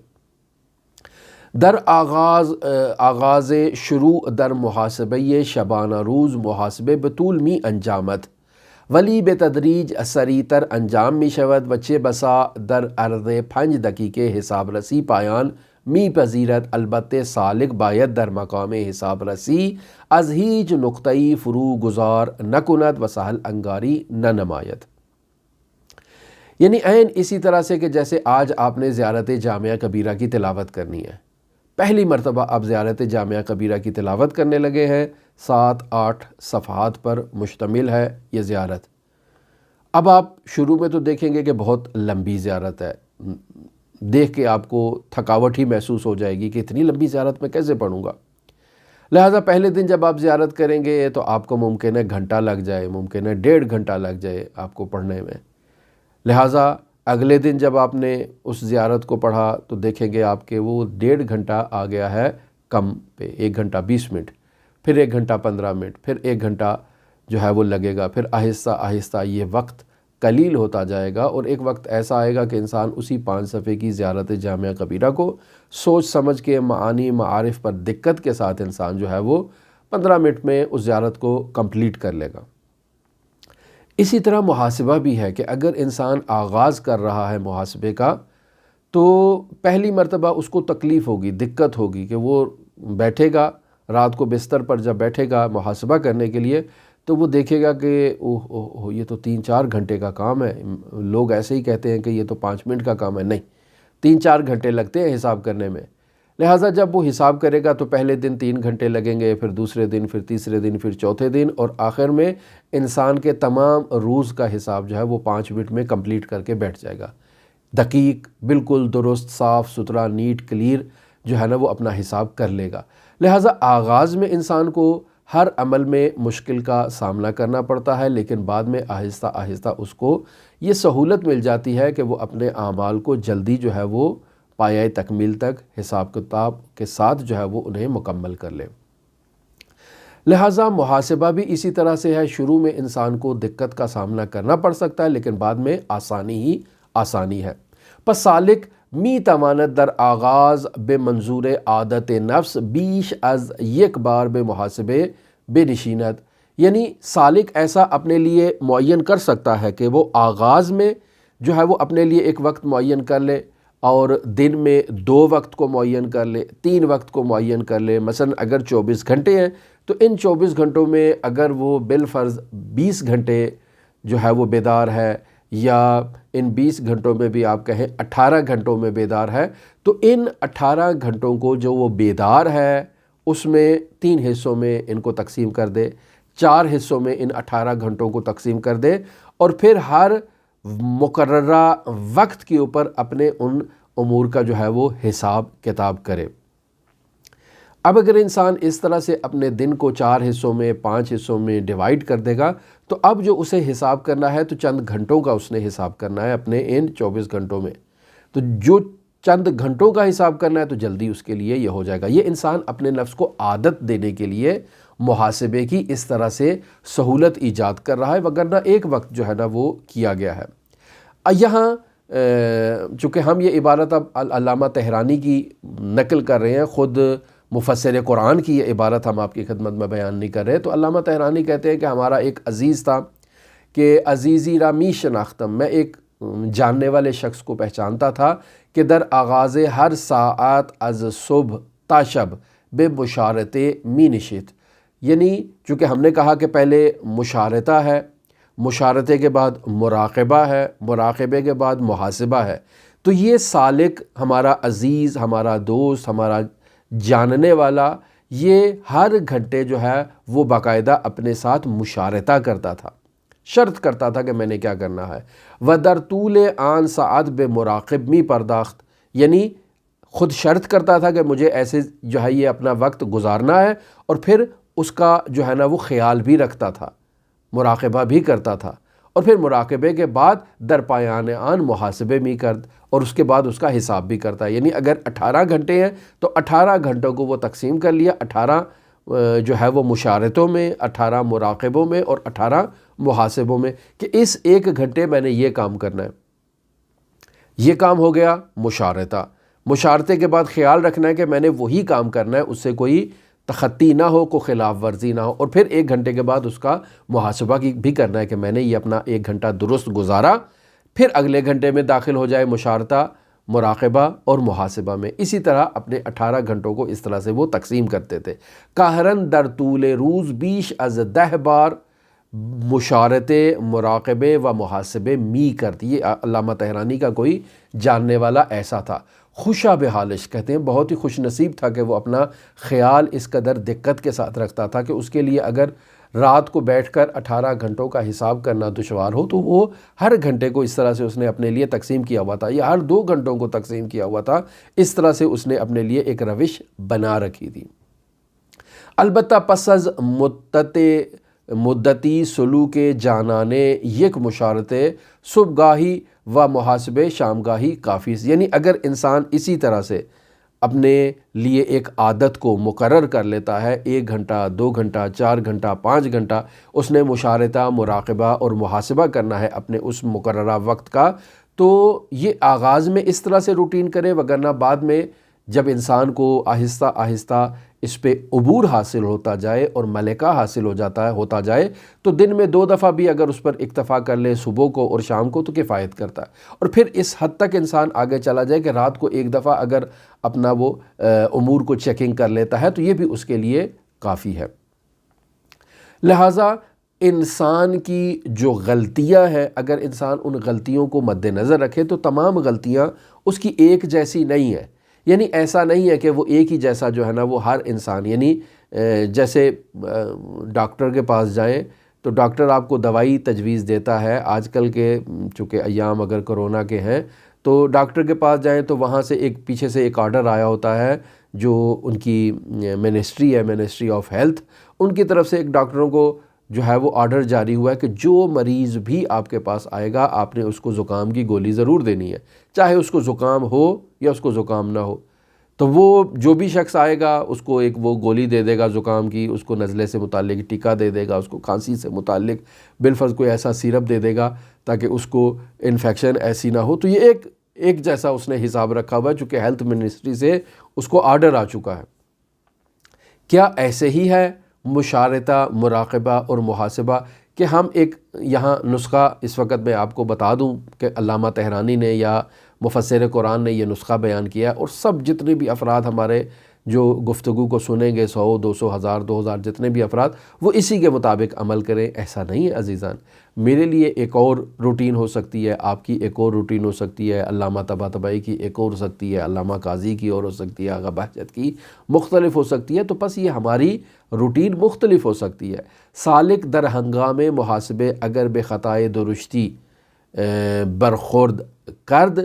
در آغاز شروع در محاسبه شبانہ روز محاسبه بطول می انجامد، ولی به تدریج سریعتر انجام می شود و چه بسا در عرض 5 دقیقه حساب رسی پایان می پذیرد، البته سالک باید در مقام حساب رسی از هیچ نقطه‌ای فرو گذار نکند و سهل انگاری نہ نماید۔ یعنی عین اسی طرح سے کہ جیسے آج آپ نے زیارت جامعہ کبیرہ کی تلاوت کرنی ہے، پہلی مرتبہ آپ زیارت جامعہ کبیرہ کی تلاوت کرنے لگے ہیں، 7-8 صفحات پر مشتمل ہے یہ زیارت۔ اب آپ شروع میں تو دیکھیں گے کہ بہت لمبی زیارت ہے، دیکھ کے آپ کو تھکاوٹ ہی محسوس ہو جائے گی کہ اتنی لمبی زیارت میں کیسے پڑھوں گا۔ لہٰذا پہلے دن جب آپ زیارت کریں گے تو آپ کو ممکن ہے گھنٹہ لگ جائے، ممکن ہے 1.5 گھنٹہ لگ جائے آپ کو پڑھنے میں۔ لہٰذا اگلے دن جب آپ نے اس زیارت کو پڑھا تو دیکھیں گے آپ کے وہ 1.5 گھنٹہ آ گیا ہے کم پہ، 1 گھنٹہ 20 منٹ، پھر 1 گھنٹہ 15 منٹ، پھر 1 گھنٹہ جو ہے وہ لگے گا، پھر آہستہ آہستہ یہ وقت قلیل ہوتا جائے گا، اور ایک وقت ایسا آئے گا کہ انسان اسی 5 صفحے کی زیارت جامعہ کبیرہ کو سوچ سمجھ کے معانی معارف پر دقت کے ساتھ انسان جو ہے وہ 15 منٹ میں اس زیارت کو کمپلیٹ کر لے گا۔ اسی طرح محاسبہ بھی ہے کہ اگر انسان آغاز کر رہا ہے محاسبے کا تو پہلی مرتبہ اس کو تکلیف ہوگی، دقت ہوگی کہ وہ بیٹھے گا رات کو بستر پر، جب بیٹھے گا محاسبہ کرنے کے لیے تو وہ دیکھے گا کہ اوہ یہ تو 3-4 گھنٹے کا کام ہے۔ لوگ ایسے ہی کہتے ہیں کہ یہ تو 5 منٹ کا کام ہے، نہیں، 3-4 گھنٹے لگتے ہیں حساب کرنے میں۔ لہٰذا جب وہ حساب کرے گا تو پہلے دن 3 گھنٹے لگیں گے، پھر دوسرے دن، پھر تیسرے دن، پھر چوتھے دن، اور آخر میں انسان کے تمام روز کا حساب جو ہے وہ 5 منٹ میں کمپلیٹ کر کے بیٹھ جائے گا۔ دقیق، بالکل درست، صاف ستھرا، نیٹ کلیئر جو ہے نا وہ اپنا حساب کر لے گا۔ لہٰذا آغاز میں انسان کو ہر عمل میں مشکل کا سامنا کرنا پڑتا ہے، لیکن بعد میں آہستہ آہستہ اس کو یہ سہولت مل جاتی ہے کہ وہ اپنے اعمال کو جلدی جو ہے وہ پایۂ تکمیل تک حساب کتاب کے ساتھ جو ہے وہ انہیں مکمل کر لے۔ لہٰذا محاسبہ بھی اسی طرح سے ہے، شروع میں انسان کو دقت کا سامنا کرنا پڑ سکتا ہے، لیکن بعد میں آسانی ہی آسانی ہے۔ پس سالک می تواند در آغاز بے منظور عادت نفس بیش از یک بار بے محاسبے بے نشینت، یعنی سالک ایسا اپنے لیے معین کر سکتا ہے کہ وہ آغاز میں جو ہے وہ اپنے لیے ایک وقت معین کر لے، اور دن میں 2 وقت کو معین کر لے، 3 وقت کو معین کر لے۔ مثلا اگر 24 گھنٹے ہیں تو ان 24 گھنٹوں میں اگر وہ بالفرض 20 گھنٹے جو ہے وہ بیدار ہے، یا ان 20 گھنٹوں میں بھی آپ کہیں 18 گھنٹوں میں بیدار ہے، تو ان 18 گھنٹوں کو جو وہ بیدار ہے اس میں 3 حصوں میں ان کو تقسیم کر دے، 4 حصوں میں ان 18 گھنٹوں کو تقسیم کر دے، اور پھر ہر مقررہ وقت کے اوپر اپنے ان امور کا جو ہے وہ حساب کتاب کرے۔ اب اگر انسان اس طرح سے اپنے دن کو 4 حصوں میں 5 حصوں میں ڈیوائیڈ کر دے گا، تو اب جو اسے حساب کرنا ہے تو چند گھنٹوں کا اس نے حساب کرنا ہے اپنے ان 24 گھنٹوں میں، تو جو چند گھنٹوں کا حساب کرنا ہے تو جلدی اس کے لیے یہ ہو جائے گا۔ یہ انسان اپنے نفس کو عادت دینے کے لیے محاسبے کی اس طرح سے سہولت ایجاد کر رہا ہے، وگرنہ ایک وقت جو ہے نا وہ کیا گیا ہے۔ یہاں چونکہ ہم یہ عبارت اب علامہ طحرانی کی نقل کر رہے ہیں، خود مفسر قرآن کی یہ عبارت ہم آپ کی خدمت میں بیان نہیں کر رہے، تو علامہ طحرانی کہتے ہیں کہ ہمارا ایک عزیز تھا کہ عزیزی را می شناختم، میں ایک جاننے والے شخص کو پہچانتا تھا کہ در آغاز ہر ساعت از صبح تا شب بے مشارت می نشت، یعنی چونکہ ہم نے کہا کہ پہلے مشارطہ ہے، مشارطے کے بعد مراقبہ ہے، مراقبے کے بعد محاسبہ ہے، تو یہ سالک ہمارا عزیز، ہمارا دوست، ہمارا جاننے والا، یہ ہر گھنٹے جو ہے وہ باقاعدہ اپنے ساتھ مشارطہ کرتا تھا، شرط کرتا تھا کہ میں نے کیا کرنا ہے۔ و در طول آن ساعت بے مراقب می پرداخت، یعنی خود شرط کرتا تھا کہ مجھے ایسے جو ہے یہ اپنا وقت گزارنا ہے، اور پھر اس کا جو ہے نا وہ خیال بھی رکھتا تھا، مراقبہ بھی کرتا تھا، اور پھر مراقبے کے بعد در پایان آن محاسبے میں کرد، اور اس کے بعد اس کا حساب بھی کرتا ہے۔ یعنی اگر 18 گھنٹے ہیں تو 18 گھنٹوں کو وہ تقسیم کر لیا، 18 جو ہے وہ مشارطوں میں، 18 مراقبوں میں، اور 18 محاسبوں میں، کہ اس ایک گھنٹے میں نے یہ کام کرنا ہے۔ یہ کام ہو گیا مشارطہ، مشارطے کے بعد خیال رکھنا ہے کہ میں نے وہی کام کرنا ہے، اس سے کوئی تخطی نہ ہو، کوئی خلاف ورزی نہ ہو، اور پھر 1 گھنٹے کے بعد اس کا محاسبہ بھی کرنا ہے کہ میں نے یہ اپنا 1 گھنٹہ درست گزارا، پھر اگلے گھنٹے میں داخل ہو جائے مشارطہ، مراقبہ اور محاسبہ میں۔ اسی طرح اپنے 18 گھنٹوں کو اس طرح سے وہ تقسیم کرتے تھے۔ قاہرن در طول روز بیش از 10 بار مشارطے، مراقبے و محاسبے می کرتی، یہ علامہ طحرانی کا کوئی جاننے والا ایسا تھا۔ خوشا بحالش، کہتے ہیں بہت ہی خوش نصیب تھا کہ وہ اپنا خیال اس قدر دقت کے ساتھ رکھتا تھا کہ اس کے لیے اگر رات کو بیٹھ کر 18 گھنٹوں کا حساب کرنا دشوار ہو تو وہ ہر گھنٹے کو اس طرح سے اس نے اپنے لیے تقسیم کیا ہوا تھا، یا ہر 2 گھنٹوں کو تقسیم کیا ہوا تھا، اس طرح سے اس نے اپنے لیے ایک روش بنا رکھی تھی۔ البتہ پس از مدتی سلوک جانانے یک مشارطے صبح گاہی و محاسبے شام گاہی کافی، یعنی اگر انسان اسی طرح سے اپنے لیے ایک عادت کو مقرر کر لیتا ہے، 1 گھنٹہ 2 گھنٹہ 4 گھنٹہ 5 گھنٹہ اس نے مشارطہ، مراقبہ اور محاسبہ کرنا ہے اپنے اس مقررہ وقت کا، تو یہ آغاز میں اس طرح سے روٹین کرے، وگرنہ بعد میں جب انسان کو آہستہ آہستہ اس پہ عبور حاصل ہوتا جائے اور ملکہ حاصل ہوتا جائے تو دن میں 2 دفعہ بھی اگر اس پر اکتفا کر لے، صبح کو اور شام کو، تو کفایت کرتا ہے، اور پھر اس حد تک انسان آگے چلا جائے کہ رات کو 1 دفعہ اگر اپنا وہ امور کو چیکنگ کر لیتا ہے تو یہ بھی اس کے لیے کافی ہے۔ لہٰذا انسان کی جو غلطیاں ہیں، اگر انسان ان غلطیوں کو مد نظر رکھے تو تمام غلطیاں اس کی ایک جیسی نہیں ہیں، یعنی ایسا نہیں ہے کہ وہ ایک ہی جیسا جو ہے نا وہ ہر انسان، یعنی جیسے ڈاکٹر کے پاس جائیں تو ڈاکٹر آپ کو دوائی تجویز دیتا ہے، آج کل کے چونکہ ایام اگر کرونا کے ہیں تو ڈاکٹر کے پاس جائیں تو وہاں سے ایک پیچھے سے ایک آرڈر آیا ہوتا ہے جو ان کی منسٹری ہے، منسٹری آف ہیلتھ، ان کی طرف سے ایک ڈاکٹروں کو جو ہے وہ آرڈر جاری ہوا ہے کہ جو مریض بھی آپ کے پاس آئے گا آپ نے اس کو زکام کی گولی ضرور دینی ہے، چاہے اس کو زکام ہو یا اس کو زکام نہ ہو۔ تو وہ جو بھی شخص آئے گا اس کو ایک وہ گولی دے دے گا زکام کی، اس کو نزلے سے متعلق ٹیکہ دے دے گا، اس کو کھانسی سے متعلق بالفرض کوئی ایسا سیرپ دے دے گا تاکہ اس کو انفیکشن ایسی نہ ہو۔ تو یہ ایک جیسا اس نے حساب رکھا ہوا ہے چونکہ ہیلتھ منسٹری سے اس کو آرڈر آ چکا ہے۔ کیا ایسے ہی ہے مشارطہ، مراقبہ اور محاسبہ کہ ہم ایک یہاں نسخہ اس وقت میں آپ کو بتا دوں کہ علامہ طہرانی نے یا مفسر قرآن نے یہ نسخہ بیان کیا، اور سب جتنے بھی افراد ہمارے جو گفتگو کو سنیں گے، 100، 200، 1000، 2000 جتنے بھی افراد، وہ اسی کے مطابق عمل کریں، ایسا نہیں ہے عزیزان۔ میرے لیے ایک اور روٹین ہو سکتی ہے، آپ کی ایک اور روٹین ہو سکتی ہے، علامہ طباطبائی کی ایک اور ہو سکتی ہے، علامہ قاضی کی اور ہو سکتی ہے، آغا بہجت کی مختلف ہو سکتی ہے، تو بس یہ ہماری روٹین مختلف ہو سکتی ہے۔ سالک در ہنگام محاسبے اگر بے خطائے درشتی برخورد کرد،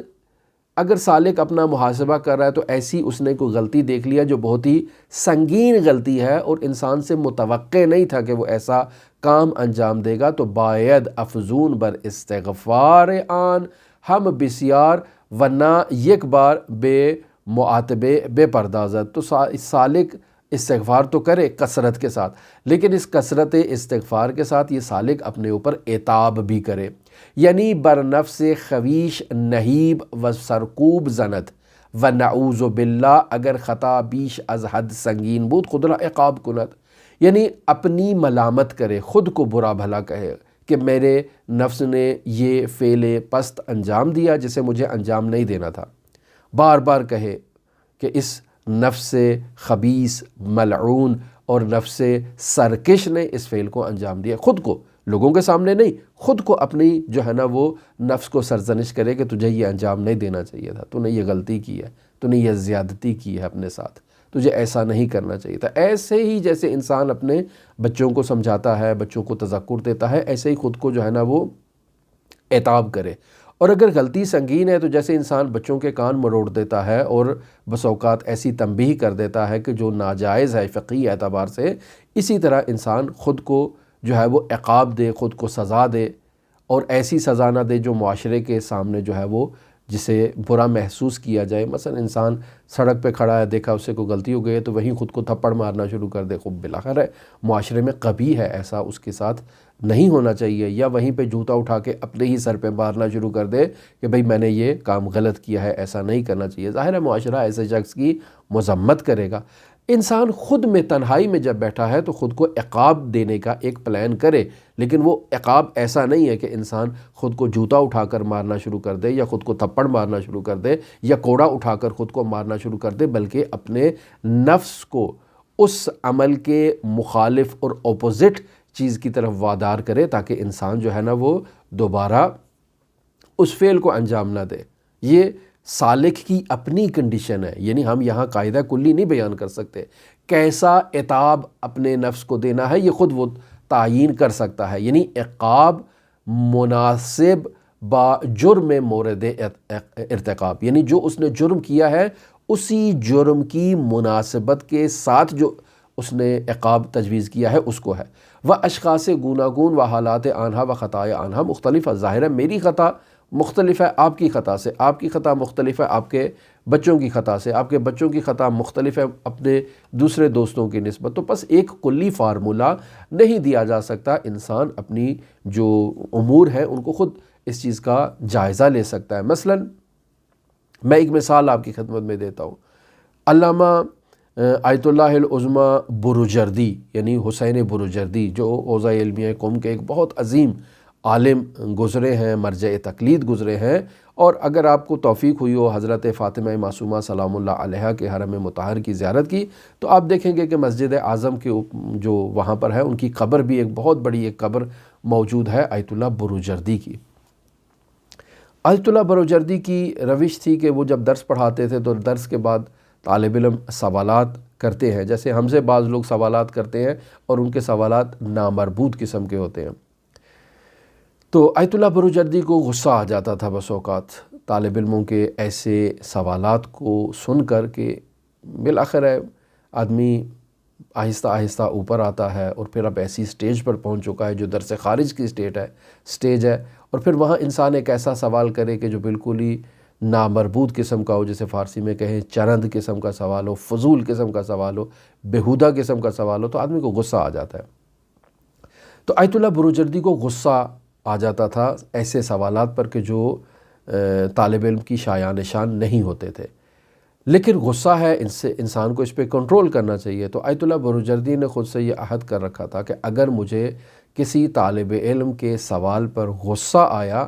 اگر سالک اپنا محاسبہ کر رہا ہے تو ایسی اس نے کوئی غلطی دیکھ لیا جو بہت ہی سنگین غلطی ہے اور انسان سے متوقع نہیں تھا کہ وہ ایسا کام انجام دے گا، تو باید افزون بر استغفار آن ہم بسیار ورنہ یک بار بے معاتبے بے پردازت۔ تو سالک استغفار تو کرے کثرت کے ساتھ، لیکن اس کثرت استغفار کے ساتھ یہ سالک اپنے اوپر عتاب بھی کرے، یعنی بر نفس خویش نہیب و سرکوب زند و نعوذ باللہ اگر خطا بیش از حد سنگین بود خود را عقاب کند، یعنی اپنی ملامت کرے، خود کو برا بھلا کہے کہ میرے نفس نے یہ فعل پست انجام دیا جسے مجھے انجام نہیں دینا تھا، بار بار کہے کہ اس نفس خبیث ملعون اور نفس سرکش نے اس فعل کو انجام دیا، خود کو، لوگوں کے سامنے نہیں، خود کو اپنی جو ہے نا وہ نفس کو سرزنش کرے کہ تجھے یہ انجام نہیں دینا چاہیے تھا، تو نے یہ غلطی کی ہے، تو نے یہ زیادتی کی ہے اپنے ساتھ، تجھے ایسا نہیں کرنا چاہیے تھا۔ ایسے ہی جیسے انسان اپنے بچوں کو سمجھاتا ہے، بچوں کو تذکر دیتا ہے، ایسے ہی خود کو جو ہے نا وہ عتاب کرے۔ اور اگر غلطی سنگین ہے تو جیسے انسان بچوں کے کان مروڑ دیتا ہے اور بس اوقات ایسی تنبیہ کر دیتا ہے کہ جو ناجائز ہے فقہی اعتبار سے، اسی طرح انسان خود کو جو ہے وہ عقاب دے، خود کو سزا دے، اور ایسی سزا نہ دے جو معاشرے کے سامنے جو ہے وہ جسے برا محسوس کیا جائے۔ مثلا انسان سڑک پہ کھڑا ہے، دیکھا اس سے کوئی غلطی ہو گئی ہے تو وہیں خود کو تھپڑ مارنا شروع کر دے، خوب بلاخر ہے معاشرے میں قبیح ہے، ایسا اس کے ساتھ نہیں ہونا چاہیے۔ یا وہیں پہ جوتا اٹھا کے اپنے ہی سر پہ مارنا شروع کر دے کہ بھئی میں نے یہ کام غلط کیا ہے، ایسا نہیں کرنا چاہیے۔ ظاہر ہے معاشرہ ایسے شخص کی مذمت کرے گا۔ انسان خود میں تنہائی میں جب بیٹھا ہے تو خود کو عقاب دینے کا ایک پلان کرے، لیکن وہ عقاب ایسا نہیں ہے کہ انسان خود کو جوتا اٹھا کر مارنا شروع کر دے یا خود کو تھپڑ مارنا شروع کر دے یا کوڑا اٹھا کر خود کو مارنا شروع کر دے، بلکہ اپنے نفس کو اس عمل کے مخالف اور اپوزٹ چیز کی طرف وادار کرے تاکہ انسان جو ہے نا وہ دوبارہ اس فعل کو انجام نہ دے۔ یہ سالک کی اپنی کنڈیشن ہے، یعنی ہم یہاں قاعدہ کلی نہیں بیان کر سکتے۔ کیسا عتاب اپنے نفس کو دینا ہے یہ خود وہ تعیین کر سکتا ہے، یعنی عقاب مناسب با جرم مورد ارتکاب، یعنی جو اس نے جرم کیا ہے اسی جرم کی مناسبت کے ساتھ جو اس نے عقاب تجویز کیا ہے اس کو ہے۔ وہ اشخاص گوناگون و حالات آنہا و خطائے آنہا مختلف ہے، ظاہر ہے میری خطا مختلف ہے آپ کی خطا سے، آپ کی خطا مختلف ہے آپ کے بچوں کی خطا سے، آپ کے بچوں کی خطا مختلف ہے اپنے دوسرے دوستوں کی نسبت، تو بس ایک کلی فارمولہ نہیں دیا جا سکتا۔ انسان اپنی جو امور ہیں ان کو خود اس چیز کا جائزہ لے سکتا ہے۔ مثلا میں ایک مثال آپ کی خدمت میں دیتا ہوں، علامہ آیت اللہ العظمیٰ بروجردی یعنی حسین بروجردی جو حوزہ علمیہ قم کے ایک بہت عظیم عالم گزرے ہیں، مرجع تقلید گزرے ہیں، اور اگر آپ کو توفیق ہوئی ہو حضرت فاطمہ معصومہ سلام اللہ علیہا کے حرم مطہر کی زیارت کی تو آپ دیکھیں گے کہ مسجد اعظم کے جو وہاں پر ہے ان کی قبر بھی ایک بہت بڑی ایک قبر موجود ہے آیت اللہ بروجردی کی۔ آیت اللہ بروجردی کی روش تھی کہ وہ جب درس پڑھاتے تھے تو درس کے بعد طالب علم سوالات کرتے ہیں، جیسے ہم سے بعض لوگ سوالات کرتے ہیں اور ان کے سوالات نامربوط قسم کے ہوتے ہیں۔ تو آیت اللہ بروجردی کو غصہ آ جاتا تھا بس اوقات، طالب علموں کے ایسے سوالات کو سن کر کہ بالآخر آدمی آہستہ آہستہ اوپر آتا ہے، اور پھر اب ایسی سٹیج پر پہنچ چکا ہے جو درس خارج کی سٹیج ہے، اور پھر وہاں انسان ایک ایسا سوال کرے کہ جو بالکل ہی نامربوط قسم کا ہو، جسے فارسی میں کہیں چرند قسم کا سوال ہو، فضول قسم کا سوال ہو، بیہودہ قسم کا سوال ہو، تو آدمی کو غصہ آ جاتا ہے۔ تو آیت اللہ بروجردی کو غصہ آ جاتا تھا ایسے سوالات پر کہ جو طالب علم کی شایان شان نہیں ہوتے تھے، لیکن غصہ ہے، انسان کو اس پہ کنٹرول کرنا چاہیے۔ تو آیت اللہ بروجردی نے خود سے یہ عہد کر رکھا تھا کہ اگر مجھے کسی طالب علم کے سوال پر غصہ آیا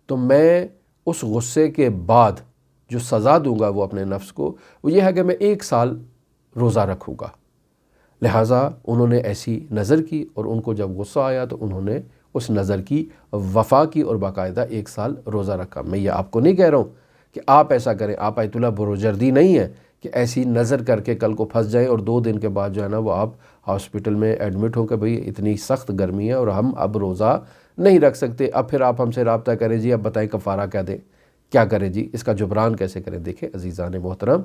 تو میں اس غصے کے بعد جو سزا دوں گا وہ اپنے نفس کو، وہ یہ ہے کہ میں 1 سال روزہ رکھوں گا۔ لہٰذا انہوں نے ایسی نظر کی، اور ان کو جب غصہ آیا تو انہوں نے اس نظر کی وفا کی اور باقاعدہ 1 سال روزہ رکھا۔ میں یہ آپ کو نہیں کہہ رہا ہوں کہ آپ ایسا کریں، آپ آیت اللہ بروجردی نہیں ہیں کہ ایسی نظر کر کے کل کو پھنس جائیں اور 2 دن کے بعد جو ہے نا وہ آپ ہاسپٹل میں ایڈمٹ ہو کہ بھئی اتنی سخت گرمی ہے اور ہم اب روزہ نہیں رکھ سکتے، اب پھر آپ ہم سے رابطہ کریں جی اب بتائیں کفارہ کیا دیں، کیا کریں جی، اس کا جبران کیسے کریں۔ دیکھیں عزیزان محترم،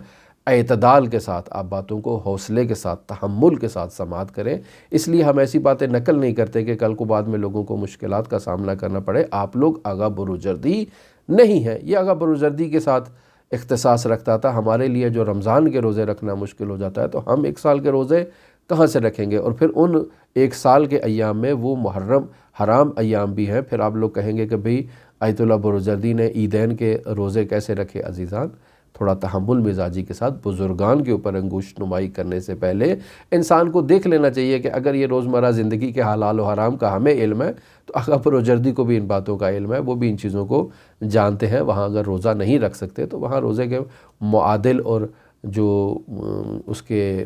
اعتدال کے ساتھ آپ باتوں کو حوصلے کے ساتھ، تحمل کے ساتھ سماعت کریں۔ اس لیے ہم ایسی باتیں نقل نہیں کرتے کہ کل کو بعد میں لوگوں کو مشکلات کا سامنا کرنا پڑے۔ آپ لوگ آغا بروجردی نہیں ہے، یہ آغا بروجردی کے ساتھ اختصاص رکھتا تھا۔ ہمارے لیے جو رمضان کے روزے رکھنا مشکل ہو جاتا ہے تو ہم 1 سال کے روزے کہاں سے رکھیں گے، اور پھر ان 1 سال کے ایام میں وہ محرم حرام ایام بھی ہیں۔ پھر آپ لوگ کہیں گے کہ بھئی آیت اللہ بروجردی نے عیدین کے روزے کیسے رکھے۔ عزیزان، تھوڑا تحمل مزاجی کے ساتھ بزرگان کے اوپر انگشت نمائی کرنے سے پہلے انسان کو دیکھ لینا چاہیے کہ اگر یہ روزمرہ زندگی کے حلال و حرام کا ہمیں علم ہے تو آغا بروجردی کو بھی ان باتوں کا علم ہے، وہ بھی ان چیزوں کو جانتے ہیں۔ وہاں اگر روزہ نہیں رکھ سکتے تو وہاں روزے کے معادل اور جو اس کے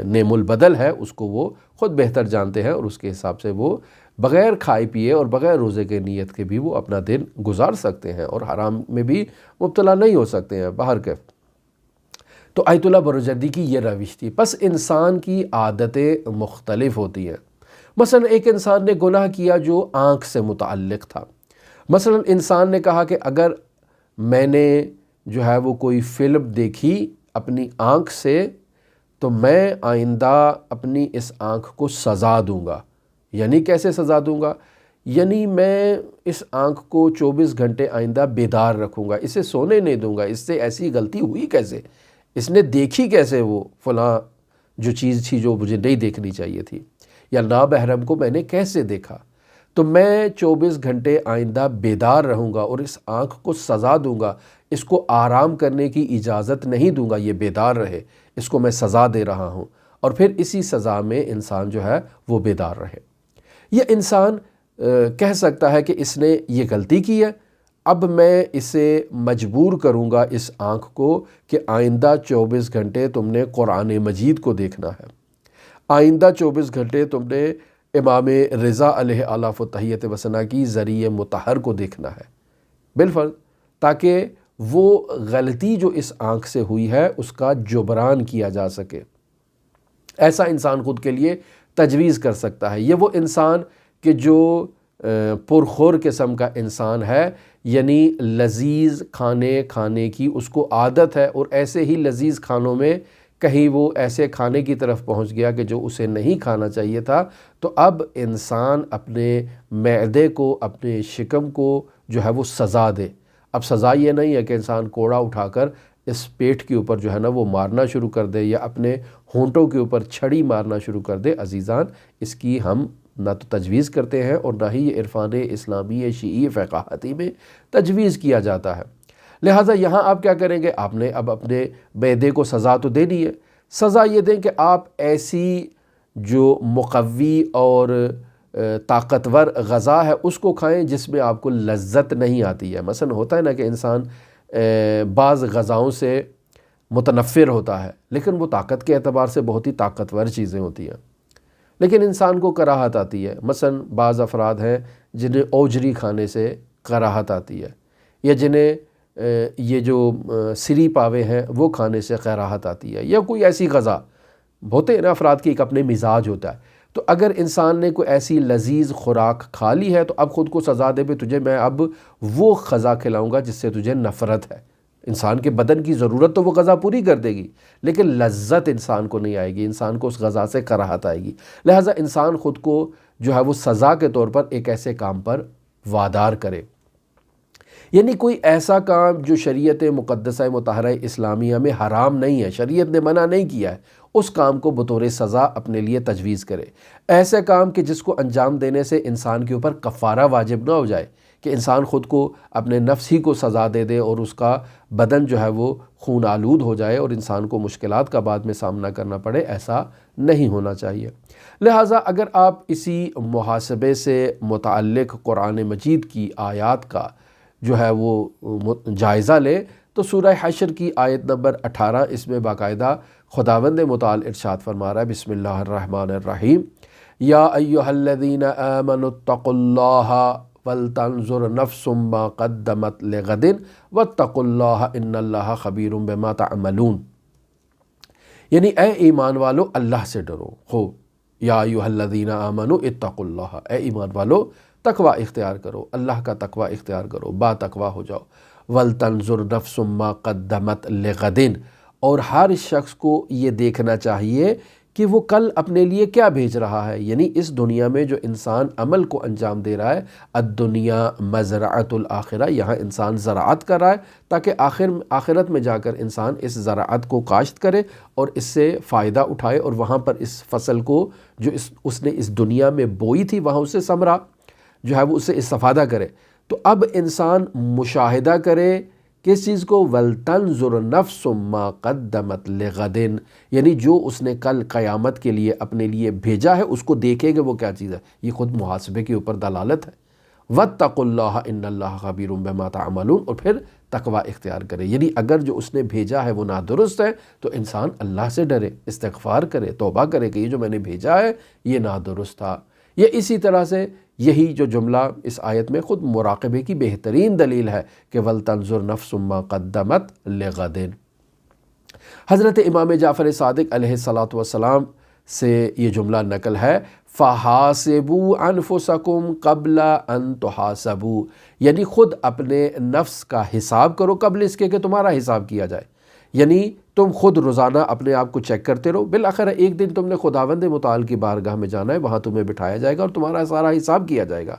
نعم البدل ہے اس کو وہ خود بہتر جانتے ہیں، اور اس کے حساب سے وہ بغیر کھائے پیے اور بغیر روزے کے نیت کے بھی وہ اپنا دن گزار سکتے ہیں اور حرام میں بھی مبتلا نہیں ہو سکتے ہیں باہر کے۔ تو آیت اللہ بروجردی کی یہ روش تھی۔ پس انسان کی عادتیں مختلف ہوتی ہیں۔ مثلا ایک انسان نے گناہ کیا جو آنکھ سے متعلق تھا۔ مثلا انسان نے کہا کہ اگر میں نے جو ہے وہ کوئی فلم دیکھی اپنی آنکھ سے تو میں آئندہ اپنی اس آنکھ کو سزا دوں گا۔ یعنی کیسے سزا دوں گا؟ یعنی میں اس آنکھ کو 24 گھنٹے آئندہ بیدار رکھوں گا، اسے سونے نہیں دوں گا۔ اس سے ایسی غلطی ہوئی کیسے؟ اس نے دیکھی کیسے وہ فلاں جو چیز تھی جو مجھے نہیں دیکھنی چاہیے تھی، یا نامحرم کو میں نے کیسے دیکھا؟ تو میں 24 گھنٹے آئندہ بیدار رہوں گا اور اس آنکھ کو سزا دوں گا، اس کو آرام کرنے کی اجازت نہیں دوں گا، یہ بیدار رہے، اس کو میں سزا دے رہا ہوں، اور پھر اسی سزا میں انسان جو ہے وہ بیدار رہے۔ یہ انسان کہہ سکتا ہے کہ اس نے یہ غلطی کی ہے، اب میں اسے مجبور کروں گا اس آنکھ کو کہ آئندہ 24 گھنٹے تم نے قرآن مجید کو دیکھنا ہے، آئندہ 24 گھنٹے تم نے امام رضا علیہ آلاف و تحیت وثنا کی ذریعہ مطہر کو دیکھنا ہے بالفرض، تاکہ وہ غلطی جو اس آنکھ سے ہوئی ہے اس کا جبران کیا جا سکے۔ ایسا انسان خود کے لیے تجویز کر سکتا ہے۔ یہ وہ انسان کہ جو پرخور قسم کا انسان ہے، یعنی لذیذ کھانے کھانے کی اس کو عادت ہے، اور ایسے ہی لذیذ کھانوں میں کہیں وہ ایسے کھانے کی طرف پہنچ گیا کہ جو اسے نہیں کھانا چاہیے تھا، تو اب انسان اپنے معدے کو، اپنے شکم کو جو ہے وہ سزا دے۔ اب سزا یہ نہیں ہے کہ انسان کوڑا اٹھا کر اس پیٹ کے اوپر جو ہے نا وہ مارنا شروع کر دے، یا اپنے ہونٹوں کے اوپر چھڑی مارنا شروع کر دے۔ عزیزان، اس کی ہم نہ تو تجویز کرتے ہیں اور نہ ہی یہ عرفان اسلامی شیعی فقاہتی میں تجویز کیا جاتا ہے۔ لہٰذا یہاں آپ کیا کریں گے؟ آپ نے اب اپنے معدے کو سزا تو دینی ہے۔ سزا یہ دیں کہ آپ ایسی جو مقوی اور طاقتور غذا ہے اس کو کھائیں جس میں آپ کو لذت نہیں آتی ہے۔ مثلا ہوتا ہے نا کہ انسان بعض غذاؤں سے متنفر ہوتا ہے، لیکن وہ طاقت کے اعتبار سے بہت ہی طاقتور چیزیں ہوتی ہیں، لیکن انسان کو کراہت آتی ہے۔ مثلا بعض افراد ہیں جنہیں اوجری کھانے سے کراہت آتی ہے، یا جنہیں یہ جو سری پاوے ہیں وہ کھانے سے کراہت آتی ہے، یا کوئی ایسی غذا ہوتے ہیں نا افراد کی ایک اپنے مزاج ہوتا ہے۔ تو اگر انسان نے کوئی ایسی لذیذ خوراک کھا لی ہے تو اب خود کو سزا دے بھی تجھے میں اب وہ غذا کھلاؤں گا جس سے تجھے نفرت ہے۔ انسان کے بدن کی ضرورت تو وہ غذا پوری کر دے گی، لیکن لذت انسان کو نہیں آئے گی، انسان کو اس غذا سے کراہت آئے گی۔ لہٰذا انسان خود کو جو ہے وہ سزا کے طور پر ایک ایسے کام پر وادار کرے، یعنی کوئی ایسا کام جو شریعت مقدسہ مطہرہ اسلامیہ میں حرام نہیں ہے، شریعت نے منع نہیں کیا ہے، اس کام کو بطور سزا اپنے لیے تجویز کرے۔ ایسے کام کہ جس کو انجام دینے سے انسان کے اوپر کفارہ واجب نہ ہو جائے، کہ انسان خود کو اپنے نفس ہی کو سزا دے دے اور اس کا بدن جو ہے وہ خون آلود ہو جائے اور انسان کو مشکلات کا بعد میں سامنا کرنا پڑے، ایسا نہیں ہونا چاہیے۔ لہٰذا اگر آپ اسی محاسبے سے متعلق قرآن مجید کی آیات کا جو ہے وہ جائزہ لیں تو سورہ حشر کی آیت نمبر 18 اس میں باقاعدہ خداوند متعال ارشاد فرما رہا ہے، بسم اللہ الرحمن الرحیم، یا ایہا الذین آمنوا اتقوا اللہ ولتنظر نفس ما قدمت لغد واتقوا اللہ ان اللہ خبیر بما تعملون، یعنی اے ایمان والو اللہ سے ڈرو، یا ایہا الذین آمنوا اتقوا اللہ، اے ایمان والو تقوی اختیار کرو، اللہ کا تقوی اختیار کرو، با تقوی ہو جاؤ۔ وَلْتَنْظُرْ نَفْسٌ مَّا قَدَّمَتْ لِغَدٍ، اور ہر شخص کو یہ دیکھنا چاہیے کہ وہ کل اپنے لیے کیا بھیج رہا ہے، یعنی اس دنیا میں جو انسان عمل کو انجام دے رہا ہے، الدنیا مزرعۃ الآخرہ، یہاں انسان زراعت کر رہا ہے تاکہ آخرت میں جا کر انسان اس زراعت کو کاشت کرے اور اس سے فائدہ اٹھائے، اور وہاں پر اس فصل کو جو اس نے اس دنیا میں بوئی تھی وہاں اسے ثمرہ جو ہے وہ اسے استفادہ کرے۔ تو اب انسان مشاہدہ کرے کس چیز کو، وَلْتَنْظُرْ نَفْسٌ مَّا قَدَّمَتْ لِغَدٍ، یعنی جو اس نے کل قیامت کے لیے اپنے لیے بھیجا ہے اس کو دیکھے کہ وہ کیا چیز ہے۔ یہ خود محاسبے کے اوپر دلالت ہے۔ وَاتَّقُوا اللَّهَ إِنَّ اللَّهَ خَبِيرٌ بِمَا تَعْمَلُونَ، اور پھر تقوی اختیار کرے، یعنی اگر جو اس نے بھیجا ہے وہ نادرست ہے تو انسان اللہ سے ڈرے، استغفار کرے، توبہ کرے کہ یہ جو میں نے بھیجا ہے یہ نادرست تھا۔ یہ اسی طرح سے یہی جو جملہ اس آیت میں خود مراقبے کی بہترین دلیل ہے کہ وَلْتَنْظُرْ نَفْسٌ مَّا قَدَّمَتْ لِغَدٍ۔ حضرت امام جعفر صادق علیہ السلام سے یہ جملہ نقل ہے، فَحَاسِبُوا أَنفُسَكُمْ قَبْلَ أَن تُحَاسَبُوا، یعنی خود اپنے نفس کا حساب کرو قبل اس کے کہ تمہارا حساب کیا جائے، یعنی تم خود روزانہ اپنے آپ کو چیک کرتے رہو، بالآخر ایک دن تم نے خداوند متعال کی بارگاہ میں جانا ہے، وہاں تمہیں بٹھایا جائے گا اور تمہارا سارا حساب کیا جائے گا۔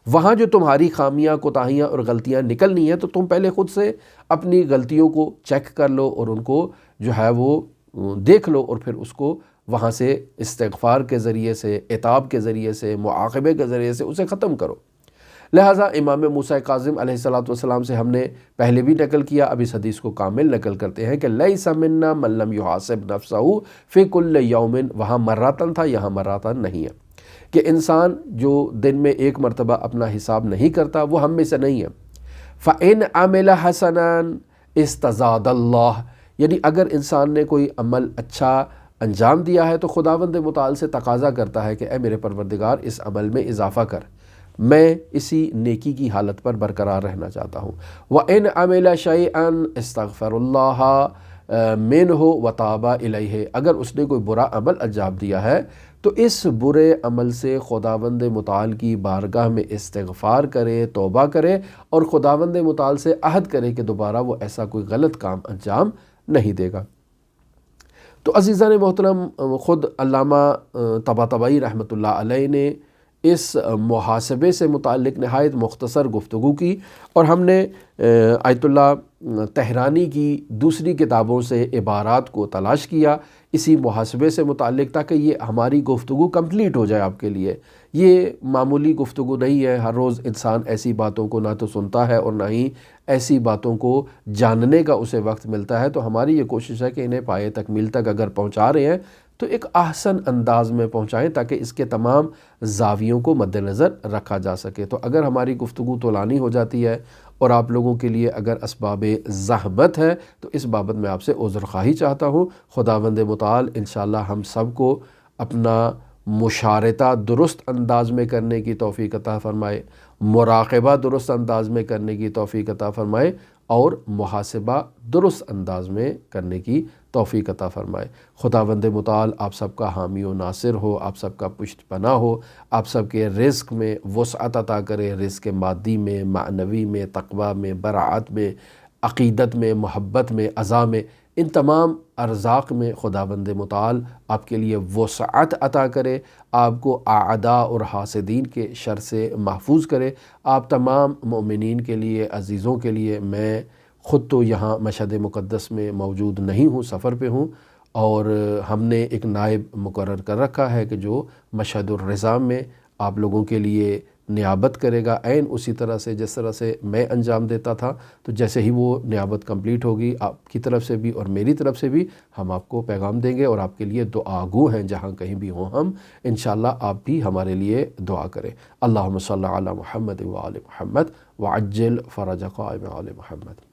وہاں جو تمہاری خامیاں، کوتاہیاں اور غلطیاں نکلنی ہیں تو تم پہلے خود سے اپنی غلطیوں کو چیک کر لو اور ان کو جو ہے وہ دیکھ لو، اور پھر اس کو وہاں سے استغفار کے ذریعے سے، عتاب کے ذریعے سے، معاقبے کے ذریعے سے اسے ختم کرو۔ لہٰذا امام موسیٰ کاظم علیہ السلام سے ہم نے پہلے بھی نقل کیا، اب اس حدیث کو کامل نقل کرتے ہیں کہ لیس منا من لم یحاسب نفسہ فی کل یوم، وہاں مراتن تھا، یہاں مراتن نہیں ہے، کہ انسان جو دن میں ایک مرتبہ اپنا حساب نہیں کرتا وہ ہم میں سے نہیں ہے۔ فَإِنْ عَمِلَ حَسَنًا اسْتَزَادَ اللَّهُ، یعنی اگر انسان نے کوئی عمل اچھا انجام دیا ہے تو خداوند متعال سے تقاضا کرتا ہے کہ اے میرے پروردگار اس عمل میں اضافہ کر، میں اسی نیکی کی حالت پر برقرار رہنا چاہتا ہوں۔ وَإِنْ عَمِلَ شَيْئًا اسْتَغْفَرَ اللَّهَ مِنْهُ وَتَابَ إِلَيْهِ، اگر اس نے کوئی برا عمل انجام دیا ہے تو اس برے عمل سے خداوند متعال کی بارگاہ میں استغفار کرے، توبہ کرے اور خداوند متعال سے عہد کرے کہ دوبارہ وہ ایسا کوئی غلط کام انجام نہیں دے گا۔ تو عزیزان محترم، خود علامہ طباطبائی رحمۃ اللہ علیہ نے اس محاسبے سے متعلق نہایت مختصر گفتگو کی، اور ہم نے آیت اللہ تہرانی کی دوسری کتابوں سے عبارات کو تلاش کیا اسی محاسبے سے متعلق، تاکہ یہ ہماری گفتگو کمپلیٹ ہو جائے آپ کے لیے۔ یہ معمولی گفتگو نہیں ہے، ہر روز انسان ایسی باتوں کو نہ تو سنتا ہے اور نہ ہی ایسی باتوں کو جاننے کا اسے وقت ملتا ہے، تو ہماری یہ کوشش ہے کہ انہیں پائے تکمیل تک اگر پہنچا رہے ہیں تو ایک احسن انداز میں پہنچائیں تاکہ اس کے تمام زاویوں کو مد نظر رکھا جا سکے۔ تو اگر ہماری گفتگو طولانی ہو جاتی ہے اور آپ لوگوں کے لیے اگر اسباب زحمت ہے تو اس بابت میں آپ سے عذر خواہی چاہتا ہوں۔ خداوند متعال انشاءاللہ ہم سب کو اپنا مشارطہ درست انداز میں کرنے کی توفیق عطا فرمائے، مراقبہ درست انداز میں کرنے کی توفیق عطا فرمائے اور محاسبہ درست انداز میں کرنے کی توفیق عطا فرمائے۔ خداوند متعال آپ سب کا حامی و ناصر ہو، آپ سب کا پشت پناہ ہو، آپ سب کے رزق میں وسعت عطا کرے، رزق مادی میں، معنوی میں، تقوی میں، براعت میں، عقیدت میں، محبت میں، عزا میں، ان تمام ارزاق میں خداوند متعال آپ کے لیے وسعت عطا کرے، آپ کو اعداء اور حاسدین کے شر سے محفوظ کرے۔ آپ تمام مومنین کے لیے، عزیزوں کے لیے، میں خود تو یہاں مشہد مقدس میں موجود نہیں ہوں، سفر پہ ہوں، اور ہم نے ایک نائب مقرر کر رکھا ہے کہ جو مشہد الرضا میں آپ لوگوں کے لیے نیابت کرے گا، عین اسی طرح سے جس طرح سے میں انجام دیتا تھا۔ تو جیسے ہی وہ نیابت کمپلیٹ ہوگی آپ کی طرف سے بھی اور میری طرف سے بھی، ہم آپ کو پیغام دیں گے اور آپ کے لیے دعا گو ہیں جہاں کہیں بھی ہوں ہم، انشاءاللہ آپ بھی ہمارے لیے دعا کریں۔ اللہم صلی علی محمد وآل محمد وعجل فرج قائم آل محمد۔